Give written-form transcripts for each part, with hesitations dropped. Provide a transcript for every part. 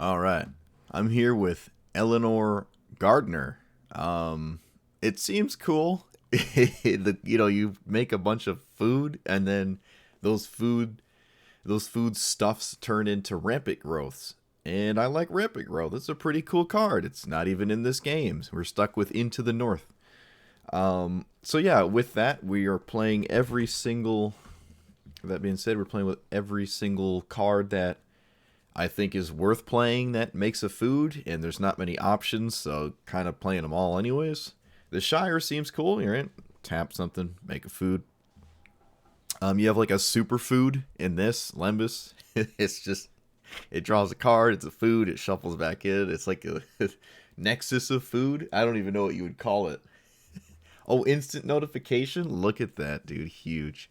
All right. I'm here with Elanor Gardner. It seems cool. You make a bunch of food and then those food those food stuffs turn into rampant growths. And I like rampant growth. It's a pretty cool card. It's not even in this game. We're stuck with Into the North. So yeah, with that, we are playing every single. That being said, we're playing with every single card that I think is worth playing that makes a food, and there's not many options, so kind of playing them all anyways. The Shire seems cool. You're in, tap something, make a food. You have like a superfood in this Lembus. It's just it draws a card. It's a food. It shuffles back in. It's like a nexus of food. I don't even know what you would call it. Oh, instant notification. Look at that, dude. Huge.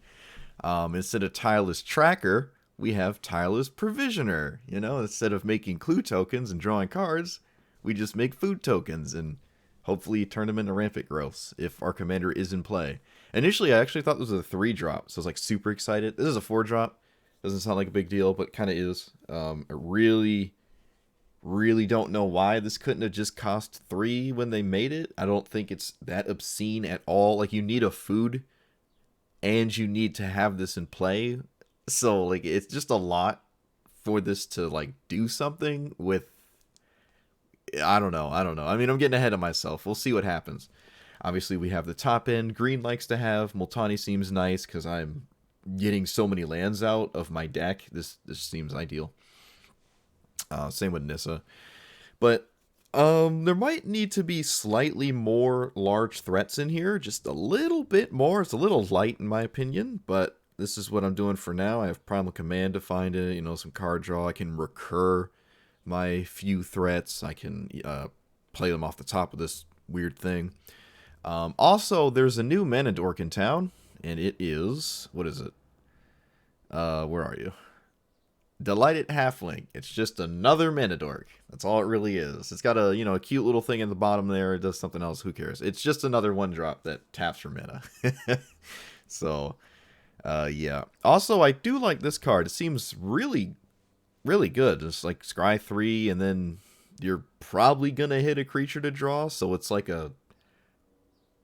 Instead of tireless tracker, we have tireless provisioner. Instead of making clue tokens and drawing cards, we just make food tokens and hopefully turn them into rampant growths if our commander is in play. Initially, I actually thought this was a 3-drop, so I was like super excited. This is a 4-drop. Doesn't sound like a big deal, but kind of is. I really don't know why this couldn't have just cost 3 when they made it. I don't think it's that obscene at all. Like, you need a food and you need to have this in play. So like it's just a lot for this to like do something with. I don't know. I mean, I'm getting ahead of myself. We'll see what happens. Obviously, we have the top end. Green likes to have. Multani seems nice because I'm getting so many lands out of my deck. This seems ideal. Same with Nissa. But there might need to be slightly more large threats in here. Just a little bit more. It's a little light in my opinion, but this is what I'm doing for now. I have Primal Command to find it, some card draw. I can recur my few threats. I can play them off the top of this weird thing. Also, there's a new mana dork in town, and it is, what is it? Where are you? Delighted Halfling. It's just another mana dork. That's all it really is. It's got a cute little thing in the bottom there. It does something else. Who cares? It's just another 1-drop that taps for mana. So, yeah. Also, I do like this card. It seems really, really good. It's like scry 3, and then you're probably gonna hit a creature to draw. So it's like a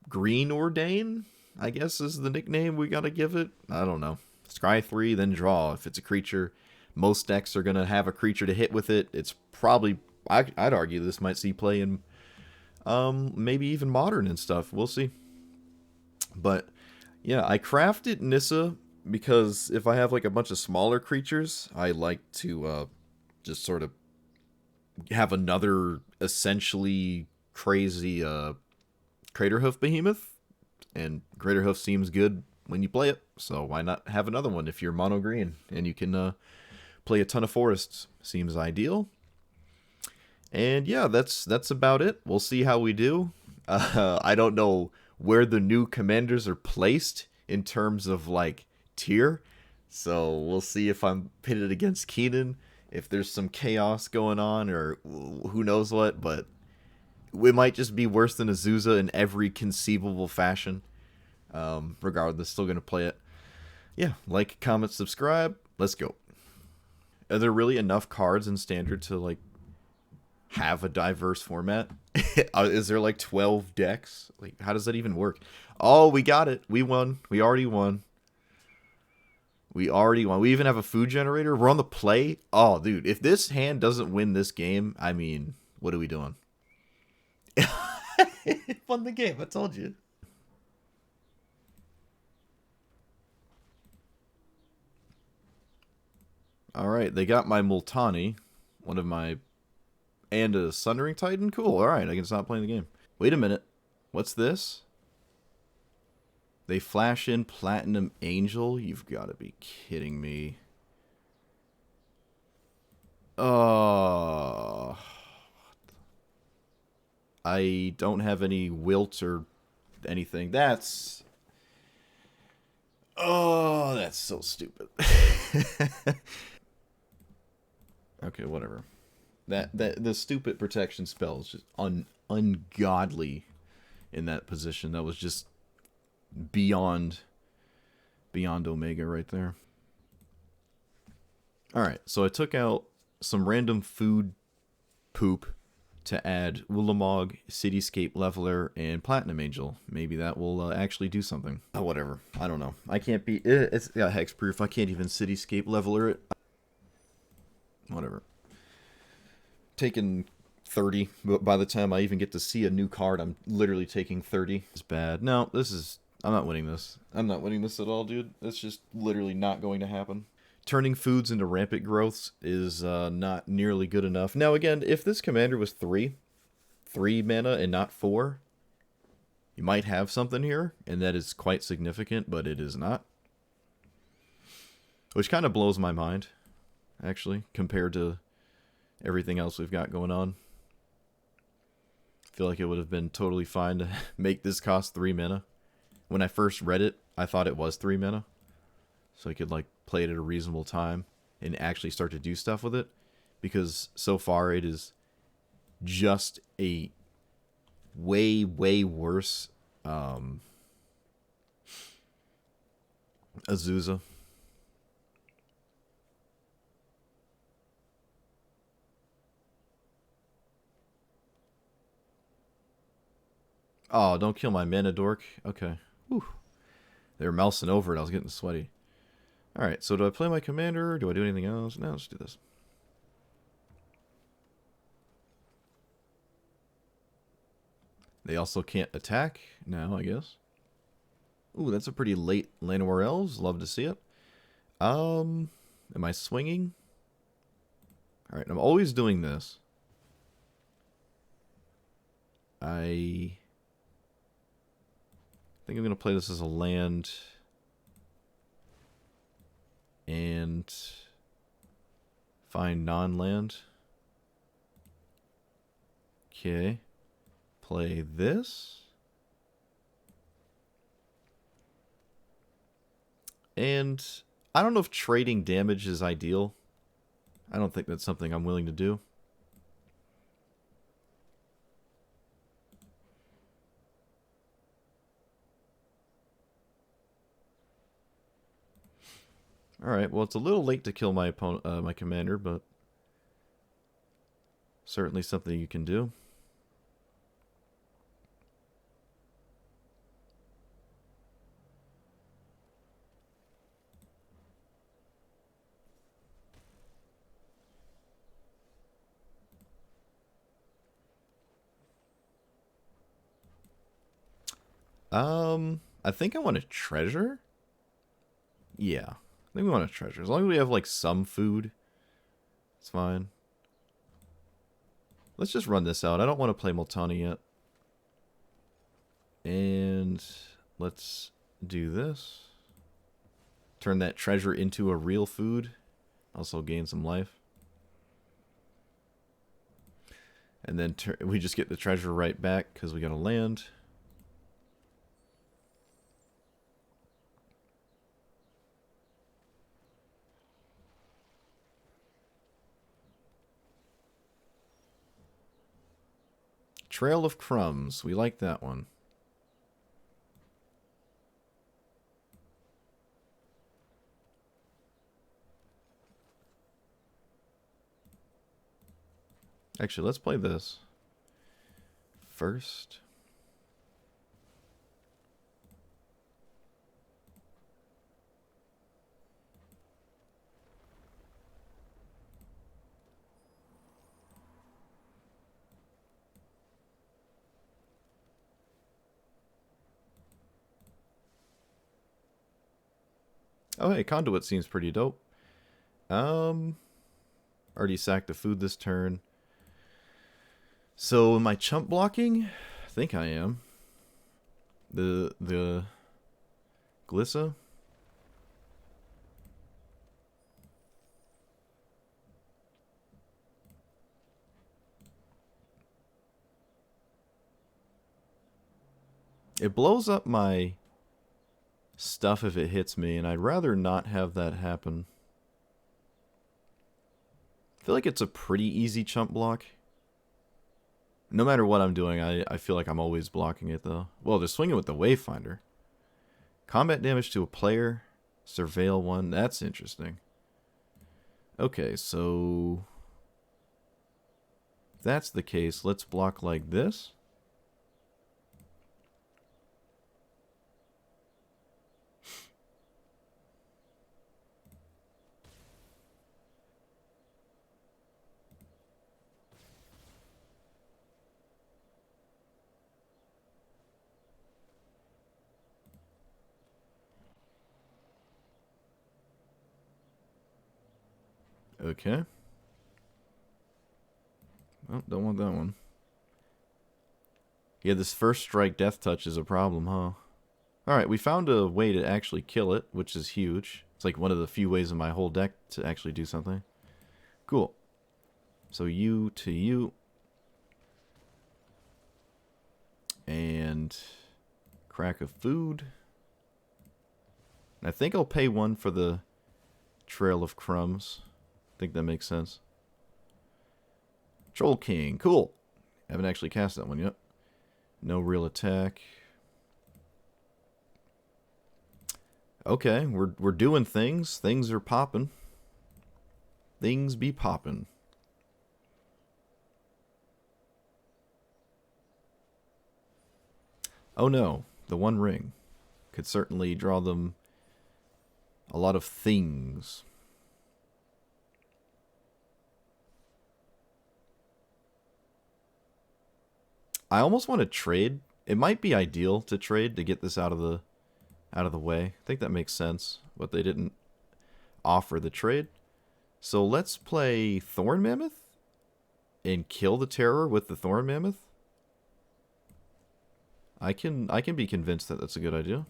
green ordain, I guess is the nickname we gotta give it. I don't know. Scry 3, then draw. If it's a creature, most decks are gonna have a creature to hit with it. It's probably I'd argue this might see play in maybe even modern and stuff. We'll see. But yeah, I crafted Nissa because if I have like a bunch of smaller creatures, I like to just sort of have another essentially crazy Craterhoof Behemoth, and Craterhoof seems good when you play it, so why not have another one if you're mono green and you can play a ton of forests? Seems ideal. And yeah, that's about it. We'll see how we do. I don't know where the new commanders are placed in terms of like tier, so we'll see if I'm pitted against Keenan, if there's some chaos going on, or who knows what. But it might just be worse than Azusa in every conceivable fashion. Regardless, still gonna play it. Yeah, like, comment, subscribe. Let's go. Are there really enough cards in Standard to like have a diverse format? Is there like 12 decks? Like, how does that even work? Oh, we got it. We won. We already won. We already won. We even have a food generator. We're on the play. Oh, dude, if this hand doesn't win this game, I mean, what are we doing? It won the game. I told you. All right, they got my Multani, one of my, and a Sundering Titan. Cool. All right, I can stop playing the game. Wait a minute. What's this? They flash in Platinum Angel. You've got to be kidding me. Oh, I don't have any wilt or anything. That's so stupid. Okay, whatever. That the stupid protection spell is just ungodly in that position. That was just beyond Omega right there. All right, so I took out some random food poop to add Ulamog, Cityscape Leveler, and Platinum Angel. Maybe that will actually do something. Oh, whatever. I don't know. I can't be... It's got hexproof. I can't even Cityscape Leveler it. Whatever. Taking 30, but by the time I even get to see a new card, I'm literally taking 30. It's bad. No, this is... I'm not winning this. I'm not winning this at all, dude. It's just literally not going to happen. Turning foods into rampant growths is not nearly good enough. Now, again, if this commander was 3 mana and not 4, you might have something here, and that is quite significant, but it is not. Which kind of blows my mind, actually, compared to everything else we've got going on. I feel like it would have been totally fine to make this cost 3 mana. When I first read it, I thought it was 3 mana. So I could, like, play it at a reasonable time and actually start to do stuff with it. Because so far it is just a way, way worse Azusa. Oh, don't kill my mana dork. Okay. Whew. They were mousing over it. I was getting sweaty. Alright, so do I play my commander? Or do I do anything else? No, let's do this. They also can't attack now, I guess. Ooh, that's a pretty late Elanor Elves. Love to see it. Am I swinging? Alright, I'm always doing this. I think I'm going to play this as a land and find non-land. Okay. Play this. And I don't know if trading damage is ideal. I don't think that's something I'm willing to do. Alright, well, it's a little late to kill my opponent, my commander, but certainly something you can do. I think I want a treasure. Yeah, I think we want a treasure. As long as we have, like, some food, it's fine. Let's just run this out. I don't want to play Multani yet. And let's do this. Turn that treasure into a real food. Also gain some life. And then we just get the treasure right back because we got to land. Trail of Crumbs. We like that one. Actually, let's play this first. Oh, hey, Conduit seems pretty dope. Already sacked the food this turn. So, am I chump blocking? I think I am. The Glissa? It blows up my stuff if it hits me, and I'd rather not have that happen. I feel like it's a pretty easy chump block. No matter what I'm doing, I feel like I'm always blocking it, though. Well, they're swinging with the Wayfinder. Combat damage to a player. Surveil one. That's interesting. Okay, so... If that's the case, let's block like this. Okay. Oh, don't want that one. Yeah, this first strike death touch is a problem, huh? Alright, we found a way to actually kill it, which is huge. It's like one of the few ways in my whole deck to actually do something. Cool. So you to you. And crack of food. I think I'll pay one for the Trail of Crumbs. I think that makes sense. Troll King. Cool. Haven't actually cast that one yet. No real attack. Okay, we're doing things. Things are popping. Things be popping. Oh no, the One Ring. Could certainly draw them a lot of things. I almost want to trade. It might be ideal to trade to get this out of the way. I think that makes sense, but they didn't offer the trade. So let's play Thorn Mammoth and kill the Terror with the Thorn Mammoth. I can be convinced that that's a good idea.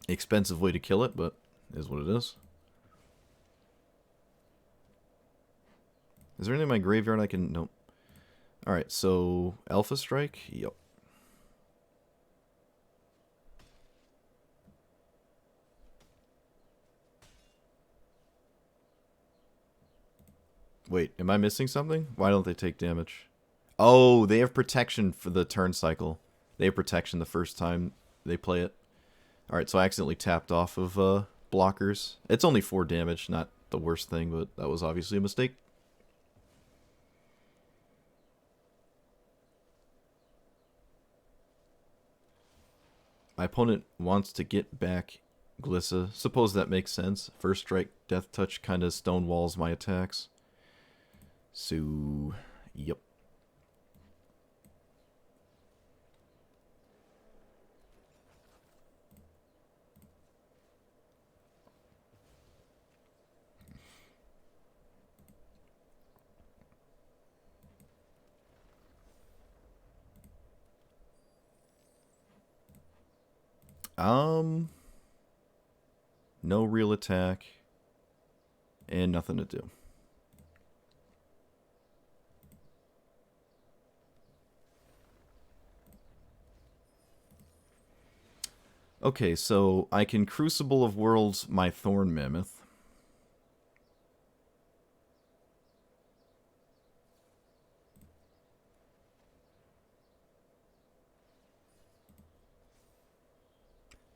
Expensive way to kill it, but is what it is. Is there anything in my graveyard I can... Nope. Alright, so Alpha Strike? Yep. Wait, am I missing something? Why don't they take damage? Oh, they have protection for the turn cycle. They have protection the first time they play it. Alright, so I accidentally tapped off of blockers. It's only 4 damage, not the worst thing, but that was obviously a mistake. My opponent wants to get back Glissa. Suppose that makes sense. First strike, death touch kind of stonewalls my attacks. So, yep. No real attack. And nothing to do. Okay, so I can Crucible of Worlds my Thorn Mammoth.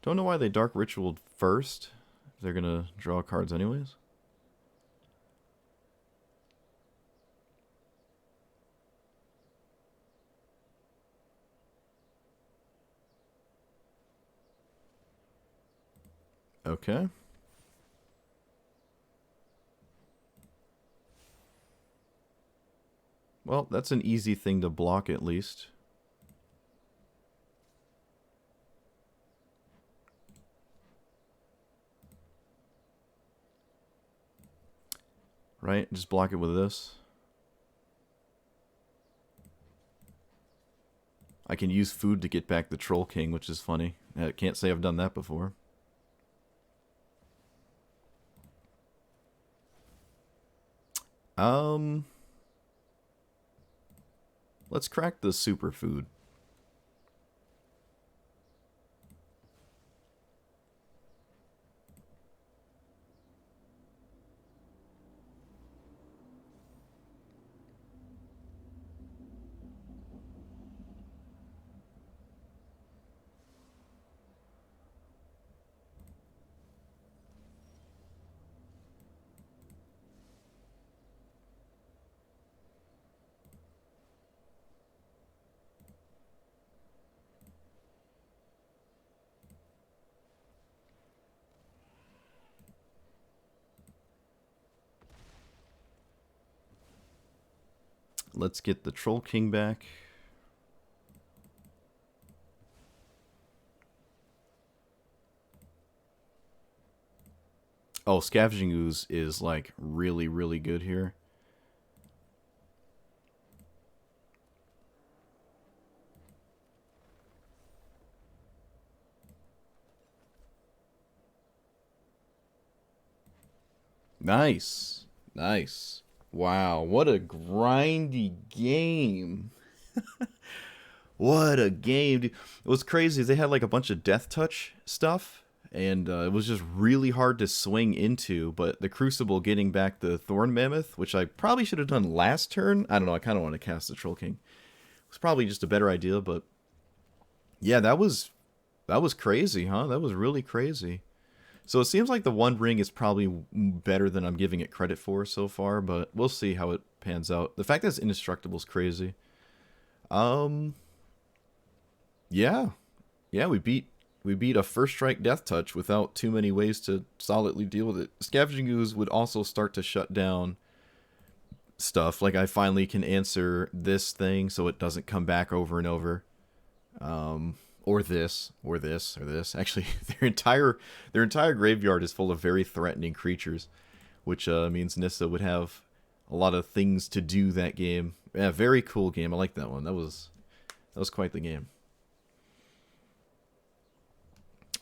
Don't know why they Dark Ritualed first. They're gonna draw cards anyways. Okay. Well, that's an easy thing to block at least. Right? Just block it with this. I can use food to get back the Troll King, which is funny. I can't say I've done that before. Let's crack the superfood. let's get the Troll King back. Oh, Scavenging Ooze is like really, really good here. Nice. Nice. Wow, what a grindy game. What a game, dude. It was crazy. They had like a bunch of death touch stuff, and it was just really hard to swing into. But the Crucible getting back the Thorn Mammoth, which I probably should have done last turn. I don't know. I kind of want to cast the Troll King. It was probably just a better idea, but yeah, that was crazy, huh? That was really crazy. So it seems like the One Ring is probably better than I'm giving it credit for so far, but we'll see how it pans out. The fact that it's indestructible is crazy. Um, yeah, yeah, we beat a first strike death touch without too many ways to solidly deal with it. Scavenging Ooze would also start to shut down stuff. Like I finally can answer this thing so it doesn't come back over and over. Or this, or this, or this. Actually, their entire graveyard is full of very threatening creatures, which means Nissa would have a lot of things to do that game. Yeah, very cool game. I like that one. That was quite the game.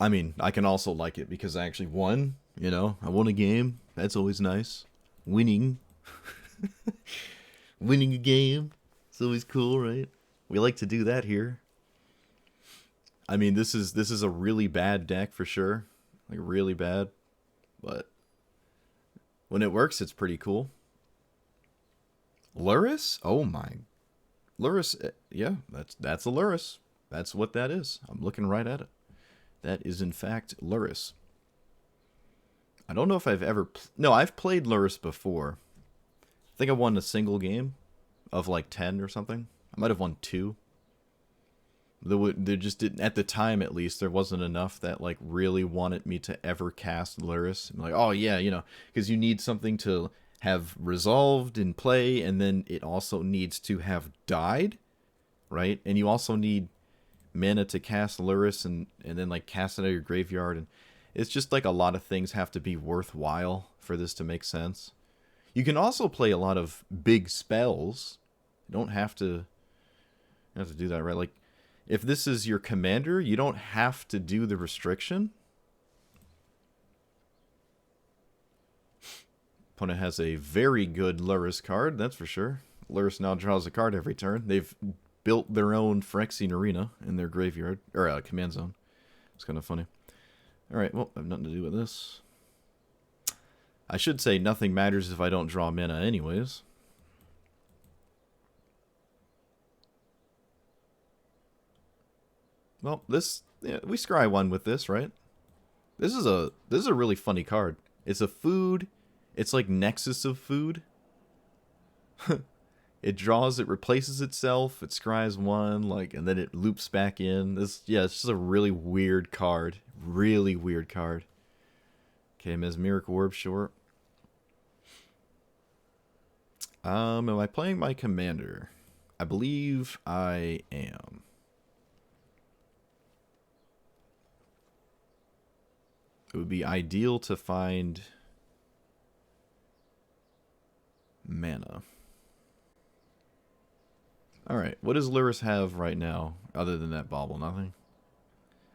I mean, I can also like it because I actually won. You know, I won a game. That's always nice. Winning, winning a game. It's always cool, right? We like to do that here. I mean, this is a really bad deck for sure, like really bad. But when it works, it's pretty cool. Luris? Oh my, Luris. Yeah, that's a Luris. That's what that is. I'm looking right at it. That is in fact Luris. I don't know if I've ever. No, I've played Luris before. I think I won a single game of like 10 or something. I might have won two. There just didn't, at the time at least, there wasn't enough that like really wanted me to ever cast Luris. I'm like, oh yeah, because you need something to have resolved in play, and then it also needs to have died, right? And you also need mana to cast Luris, and then like cast it out of your graveyard, and it's just like a lot of things have to be worthwhile for this to make sense. You can also play a lot of big spells. You don't have to do that, right? Like, if this is your commander, you don't have to do the restriction. Opponent has a very good Luris card, that's for sure. Luris now draws a card every turn. They've built their own Phyrexian Arena in their graveyard, or command zone. It's kind of funny. Alright, well, I have nothing to do with this. I should say nothing matters if I don't draw mana anyways. Well, we scry one with this, right? This is a really funny card. It's a food. It's like Nexus of food. It draws, it replaces itself, it scries one, like, and then it loops back in. It's just a really weird card. Really weird card. Okay, Mesmeric Orb, sure. Am I playing my commander? I believe I am. It would be ideal to find mana. Alright, what does Luris have right now, other than that bauble? Nothing?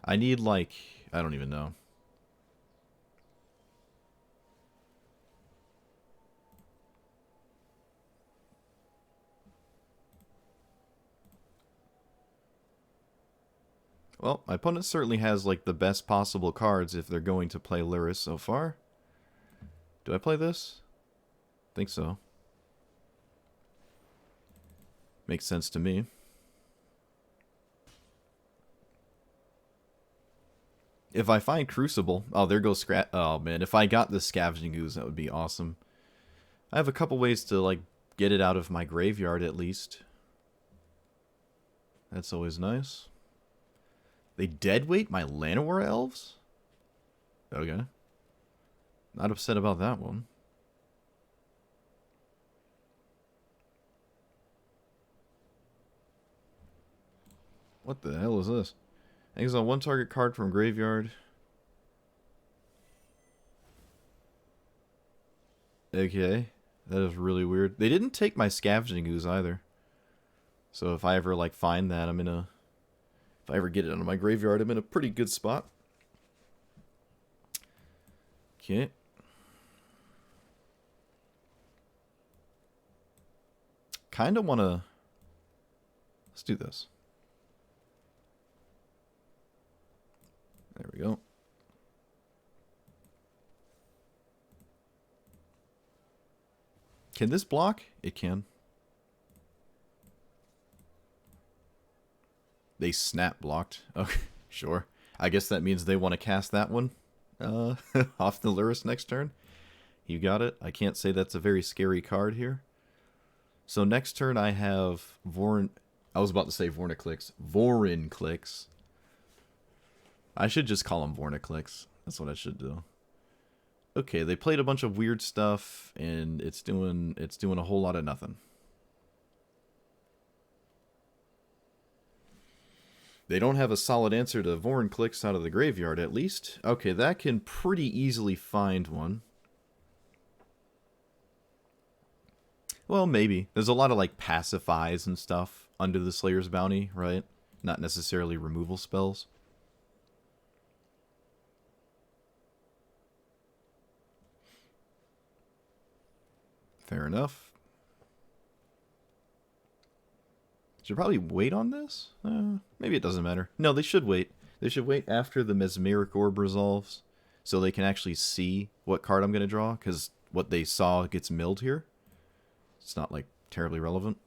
I need, like, I don't even know. Well, my opponent certainly has, like, the best possible cards if they're going to play Luris so far. Do I play this? Think so. Makes sense to me. If I find Crucible... Oh, there goes Oh, man. If I got the Scavenging Ooze, that would be awesome. I have a couple ways to, like, get it out of my graveyard, at least. That's always nice. They deadweight my Llanowar Elves? Okay. Not upset about that one. What the hell is this? Exile one target card from graveyard. Okay. That is really weird. They didn't take my Scavenging Ooze either. So if I ever, like, find that, I'm in a... If I ever get it out of my graveyard, I'm in a pretty good spot. Okay. Kind of want to... Let's do this. There we go. Can this block? It can. They snap blocked. Okay, sure. I guess that means they want to cast that one off the Lurrus next turn. You got it. I can't say that's a very scary card here. So next turn I have Vorn... I was about to say Vorniclix. Vorinclix. I should just call them Vorniclix. That's what I should do. Okay, they played a bunch of weird stuff, and it's doing a whole lot of nothing. They don't have a solid answer to Vorinclix out of the graveyard, at least. Okay, that can pretty easily find one. Well, maybe. There's a lot of, like, pacifies and stuff under the Slayer's Bounty, right? Not necessarily removal spells. Fair enough. Should probably wait on this? Maybe it doesn't matter. No, they should wait. They should wait after the Mesmeric Orb resolves so they can actually see what card I'm going to draw, because what they saw gets milled here. It's not, like, terribly relevant.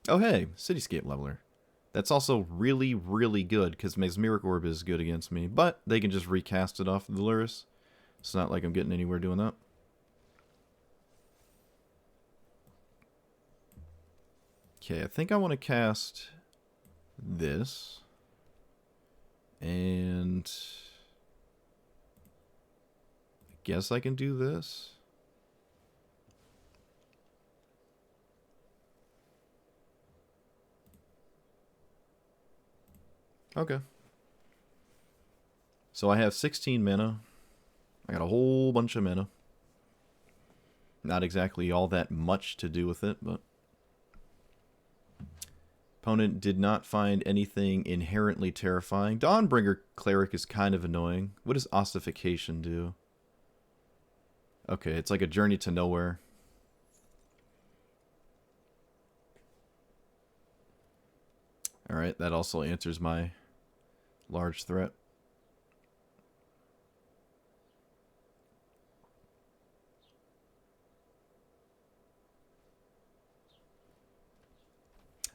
Oh, hey, Cityscape Leveler. That's also really, really good, because Mesmeric Orb is good against me, but they can just recast it off of the Lurrus. It's not like I'm getting anywhere doing that. Okay, I think I want to cast this. And I guess I can do this. Okay. So I have 16 mana. I got a whole bunch of mana. Not exactly all that much to do with it, but... Opponent did not find anything inherently terrifying. Dawnbringer Cleric is kind of annoying. What does Ossification do? Okay, it's like a journey to nowhere. Alright, that also answers my large threat.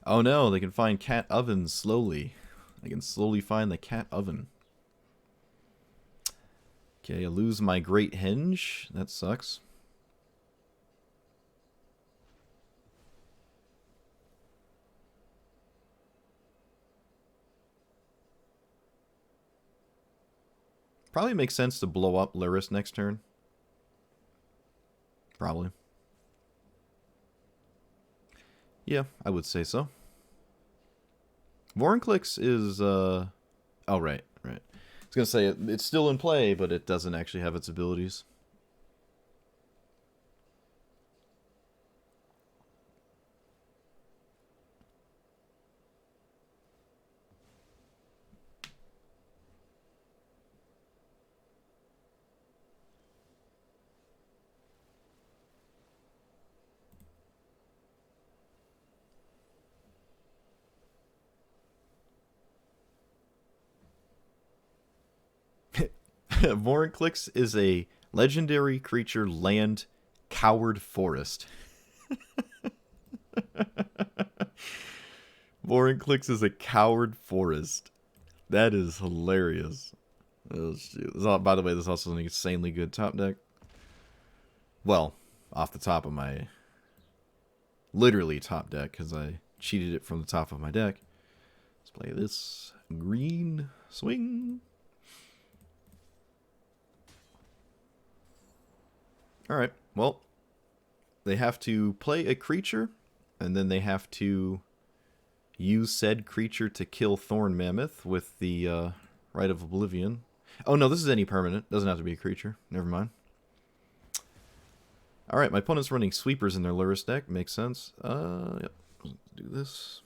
Oh no, they can find cat ovens slowly. I can slowly find the cat oven. Okay, I lose my Great Henge. That sucks. Probably makes sense to blow up Lurrus next turn. Probably. Yeah, I would say so. Vorinclix is, oh, right. I was going to say, it's still in play, but it doesn't actually have its abilities. Vorinclix is a legendary creature land coward forest. Vorinclix is a coward forest. That is hilarious. Oh, shoot. By the way, this is also an insanely good top deck. Well, off the top of my... Literally top deck, because I cheated it from the top of my deck. Let's play this green swing. Alright, well, they have to play a creature, and then they have to use said creature to kill Thorn Mammoth with the Rite of Oblivion. Oh no, this is any permanent. Doesn't have to be a creature. Never mind. Alright, my opponent's running sweepers in their Lurrus deck. Makes sense. Yep. Let's do this.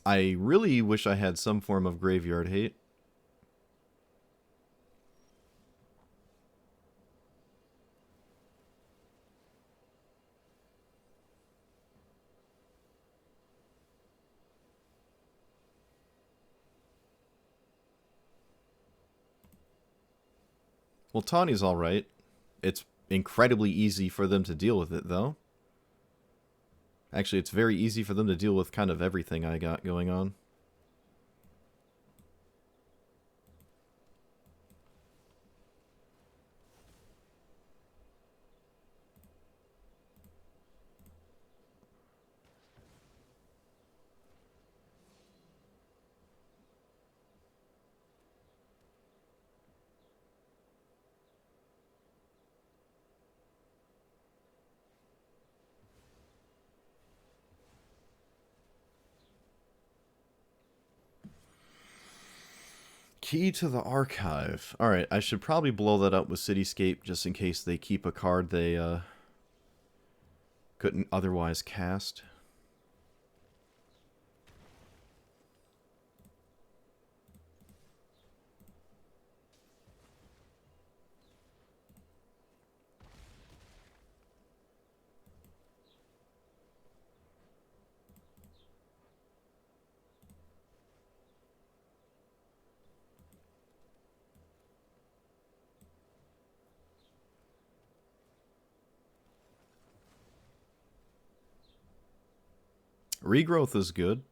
I really wish I had some form of graveyard hate. Well, Tawny's alright. It's incredibly easy for them to deal with it, though. Actually, it's very easy for them to deal with kind of everything I got going on. Key to the Archive. Alright, I should probably blow that up with Cityscape just in case they keep a card they couldn't otherwise cast. Regrowth is good,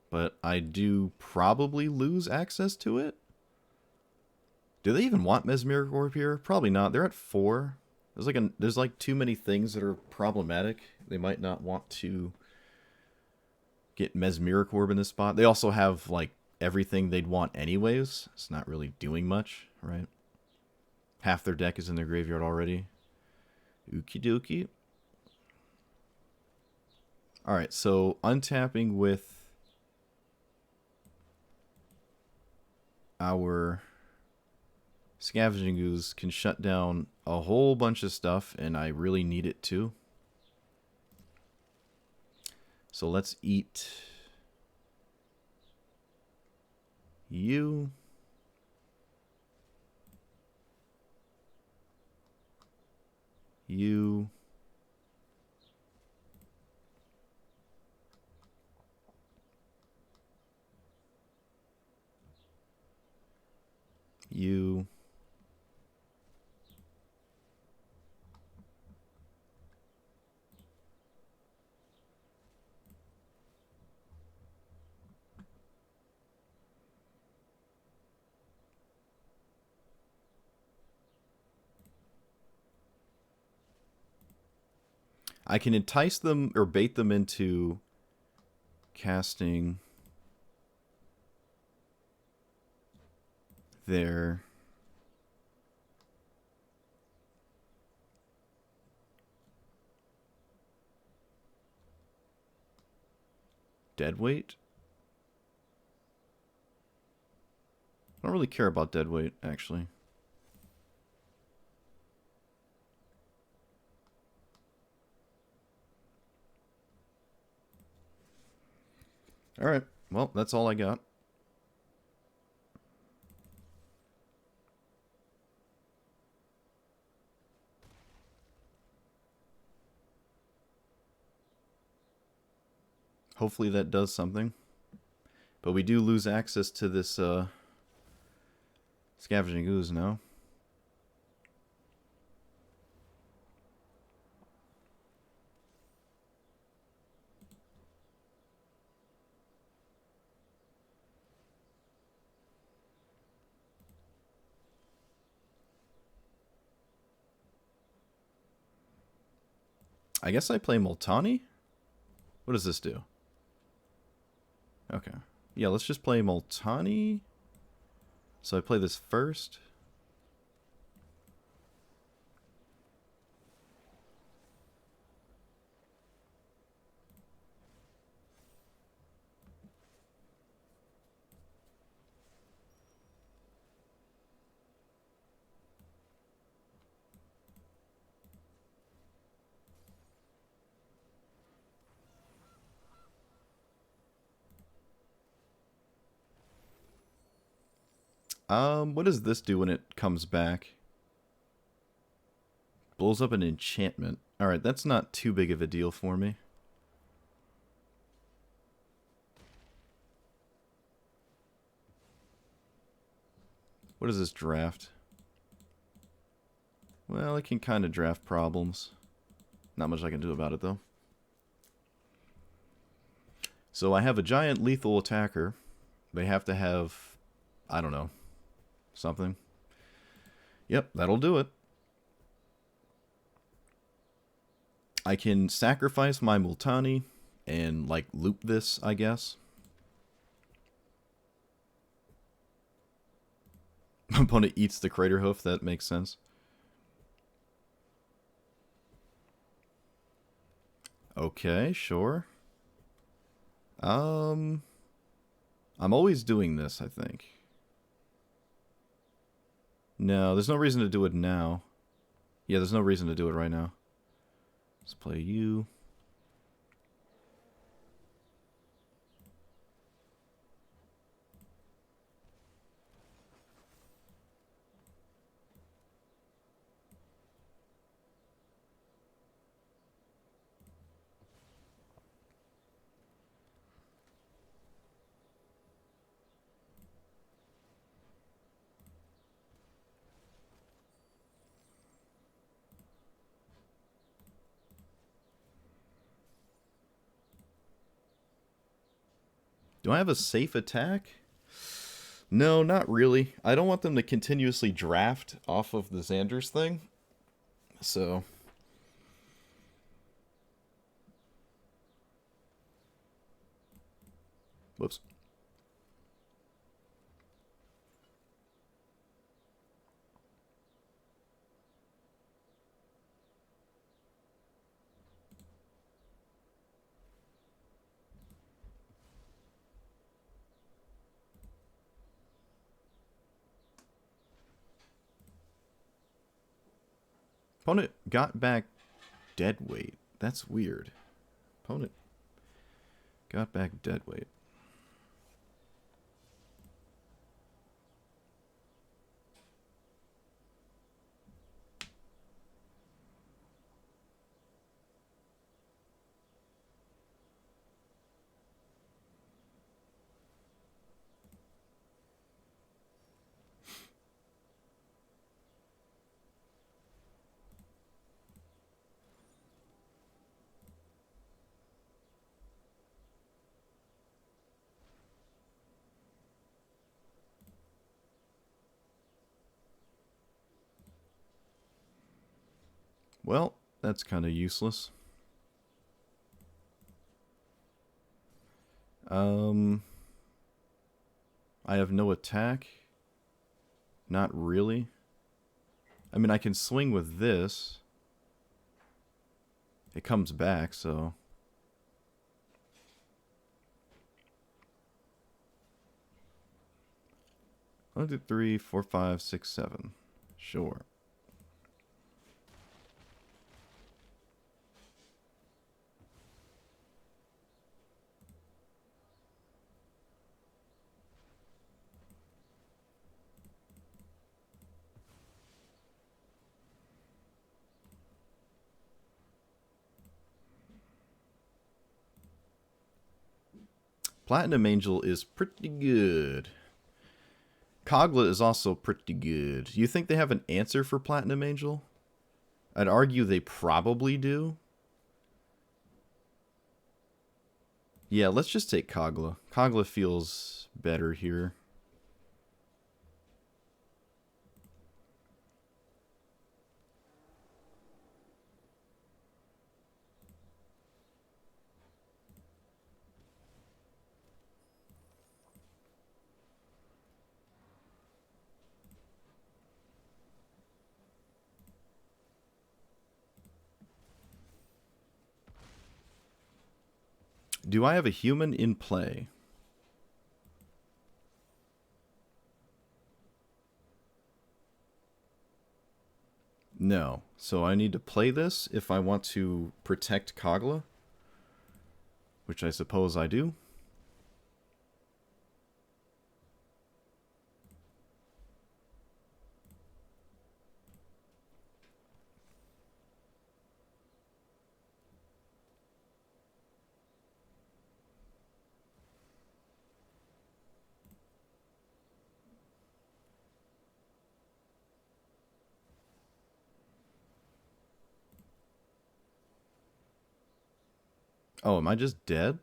but I do probably lose access to it. Do they even want Mesmeric Orb here? Probably not. They're at 4. There's like too many things that are problematic. They might not want to get Mesmeric Orb in this spot. They also have like everything they'd want anyways. It's not really doing much, right? Half their deck is in their graveyard already. Okie dokie. Alright, so untapping with our Scavenging Ooze can shut down a whole bunch of stuff, and I really need it too. So let's eat you. You. You. I can entice them or bait them into casting their Deadweight. I don't really care about Deadweight, actually. Alright, well, that's all I got. Hopefully that does something. But we do lose access to this Scavenging Ooze now. I guess I play Multani? What does this do? Okay. Yeah, let's just play Multani. So I play this first. What does this do when it comes back? Blows up an enchantment. Alright, that's not too big of a deal for me. What is this draft? Well, it can kind of draft problems. Not much I can do about it, though. So I have a giant lethal attacker. They have to have, I don't know, something. Yep, that'll do it. I can sacrifice my Multani and, like, loop this, I guess. Opponent eats the Crater Hoof, that makes sense. Okay, sure. I'm always doing this, I think. No, there's no reason to do it now. Yeah, there's no reason to do it right now. Let's play you. Do I have a safe attack? No, not really. I don't want them to continuously draft off of the Xander's thing. So... Whoops. Opponent got back dead weight. That's weird. Opponent got back dead weight. Well, that's kind of useless. I have no attack. Not really. I mean, I can swing with this. It comes back, so... 1, 2, 3, 4, 5, 6, 7. Sure. Platinum Angel is pretty good. Kogla is also pretty good. You think they have an answer for Platinum Angel? I'd argue they probably do. Yeah, let's just take Kogla. Kogla feels better here. Do I have a human in play? No. So I need to play this if I want to protect Kogla, which I suppose I do. Oh, am I just dead?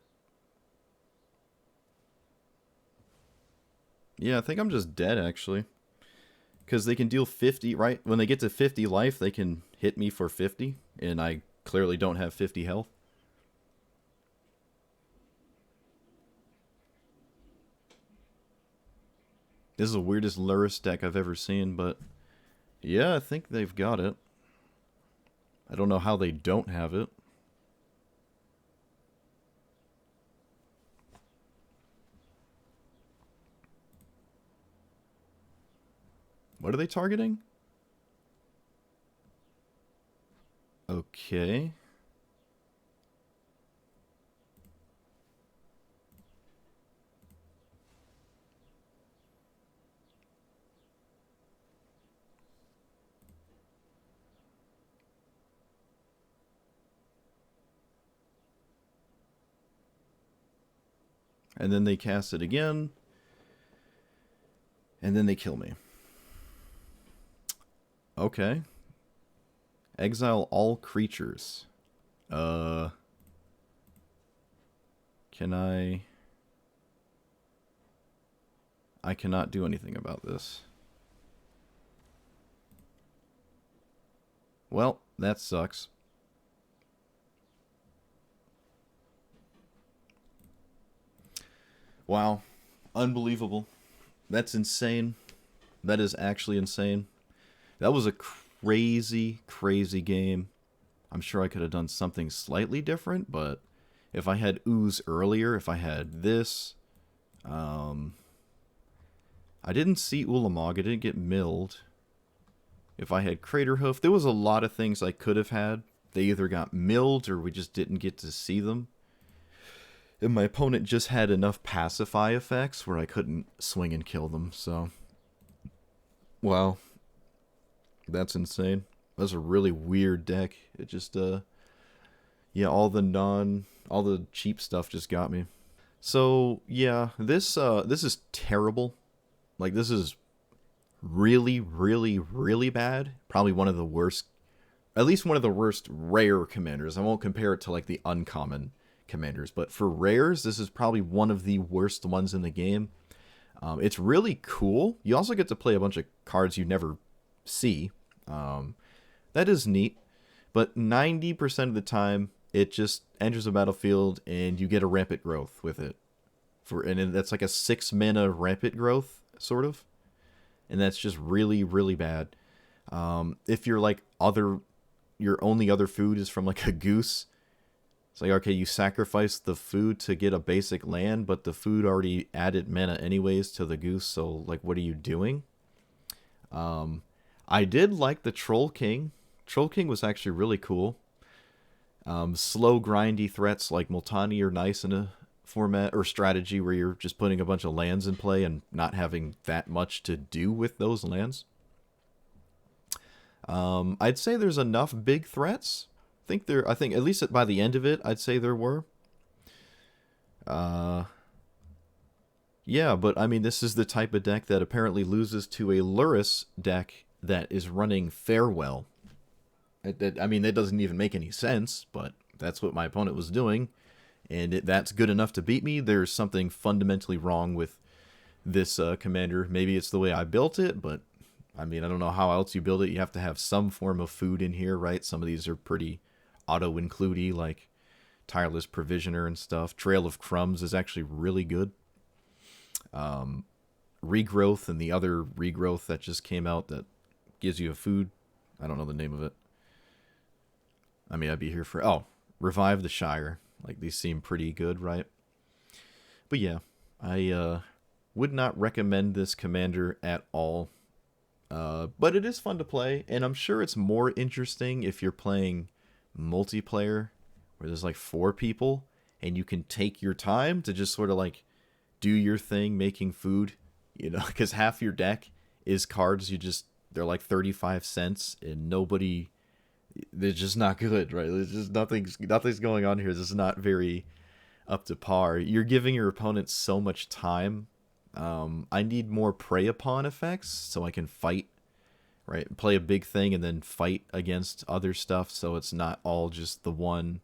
Yeah, I think I'm just dead, actually. Because they can deal 50, right? When they get to 50 life, they can hit me for 50, and I clearly don't have 50 health. This is the weirdest Luris deck I've ever seen, but yeah, I think they've got it. I don't know how they don't have it. What are they targeting? Okay. And then they cast it again. And then they kill me. Okay. Exile all creatures. Can I... I cannot do anything about this. Well, that sucks. Wow. Unbelievable. That's insane. That is actually insane. That was a crazy, crazy game. I'm sure I could have done something slightly different, but if I had ooze earlier, if I had this, I didn't see Ulamog. I didn't get milled. If I had Craterhoof, there was a lot of things I could have had. They either got milled or we just didn't get to see them. And my opponent just had enough pacify effects where I couldn't swing and kill them, so... Wow. That's insane. That's a really weird deck. It just, yeah, all the cheap stuff just got me. So, yeah, this is terrible. Like, this is really, really, really bad. Probably one of the worst, at least one of the worst rare commanders. I won't compare it to, like, the uncommon commanders, but for rares, this is probably one of the worst ones in the game. It's really cool. You also get to play a bunch of cards you never see. That is neat, but 90% of the time, it just enters the battlefield and you get a rampant growth with it. And that's like a 6 mana rampant growth, sort of. And that's just really, really bad. If you're like your only other food is from like a goose, it's like, okay, you sacrifice the food to get a basic land, but the food already added mana anyways to the goose, so like, what are you doing? I did like the Troll King. Troll King was actually really cool. Slow, grindy threats like Multani are nice in a format or strategy where you're just putting a bunch of lands in play and not having that much to do with those lands. I'd say there's enough big threats. I think at least by the end of it, I'd say there were. Yeah, but I mean, this is the type of deck that apparently loses to a Luris deck that is running Farewell. I mean, that doesn't even make any sense, but that's what my opponent was doing, and that's good enough to beat me. There's something fundamentally wrong with this commander. Maybe it's the way I built it, but I mean, I don't know how else you build it. You have to have some form of food in here, right? Some of these are pretty auto-include-y, like Tireless Provisioner and stuff. Trail of Crumbs is actually really good. Regrowth and the other regrowth that just came out that gives you a food. I don't know the name of it. I mean, I'd be here for... Oh, Revive the Shire. Like, these seem pretty good, right? But yeah, I would not recommend this commander at all. But it is fun to play, and I'm sure it's more interesting if you're playing multiplayer, where there's like 4 people, and you can take your time to just sort of like do your thing making food, you know, because half your deck is cards they're like 35 cents, and they're just not good, right? There's just nothing's going on here. This is not very up to par. You're giving your opponent so much time. I need more prey upon effects so I can fight, right? Play a big thing and then fight against other stuff, so it's not all just the one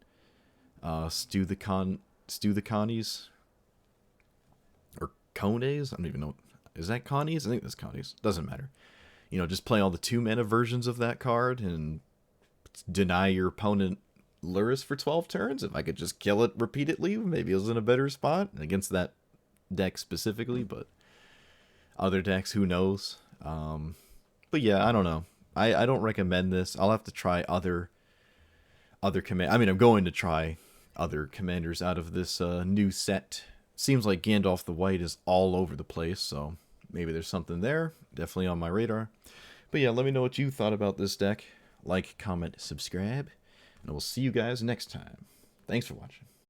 stew the connies or cones. I don't even know. Is that connies? I think that's connies. Doesn't matter. You know, just play all the 2-mana versions of that card and deny your opponent Luris for 12 turns. If I could just kill it repeatedly, maybe it was in a better spot against that deck specifically, but other decks, who knows? But yeah, I don't know. I don't recommend this. I'll have to try other command. I mean, I'm going to try other commanders out of this new set. Seems like Gandalf the White is all over the place, so maybe there's something there. Definitely on my radar. But yeah, let me know what you thought about this deck. Like, comment, subscribe, and we'll see you guys next time. Thanks for watching.